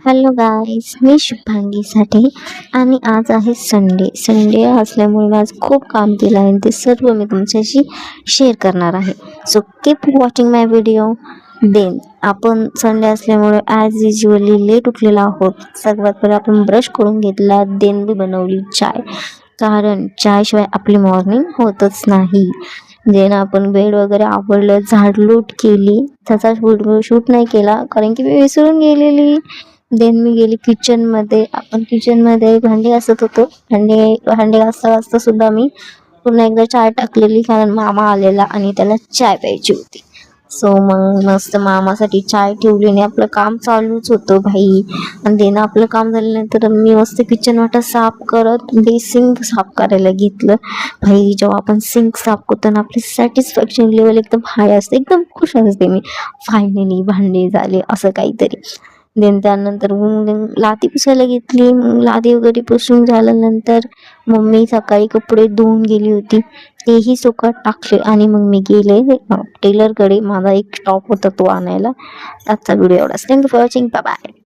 Hello guys, मी शुभांगी साठी आणि आज आहे संडे असल्यामुळे मी आज खूप काम केलं आहे ते सर्व मी तुमच्याशी शेअर करणार आहे. सो कीप वॉचिंग माय व्हिडिओ. देन आपण संडे असल्यामुळे ॲज युजली लेट उठलेलो आहोत. सर्वात पहिले आपण ब्रश करून घेतला, देन मी बनवली चाय, कारण चायशिवाय आपली मॉर्निंग होतच नाही. देन आपण बेड वगैरे आवरलं, झाडलोट केली. त्याचा शूट नाही केला कारण की मी विसरून गेलेली. देन मी गेली किचनमध्ये. आपण किचनमध्ये भांडी घासत होतो. भांडी घासता सुद्धा मी पुन्हा एकदा चाय टाकलेली, कारण मामा आलेला आणि त्याला चाय प्यायची होती. सो मग मस्त मामासाठी चाय ठेवली आणि आपलं काम चालूच होतं भाई. आणि देणं आपलं काम झाल्यानंतर मी मस्त किचन वाटा साफ करत सिंक साफ करायला घेतलं. भाई जेव्हा आपण सिंक साफ करतो ना, आपली सॅटिस्फॅक्शन लेवल एकदम हाय असते, एकदम खुश असते मी. फायनली भांडे झाले असं काहीतरी. देन त्यानंतर मग लादी पुसायला घेतली. मग लादी वगैरे पुसून झाल्यानंतर मम्मी सकाळी कपडे धुवून गेली होती, तेही सुकत टाकले आणि मग मी गेले टेलरकडे. माझा एक टॉप होता तो आणायला. आजचा व्हिडिओ एवढाच. Thank you for watching. Bye bye.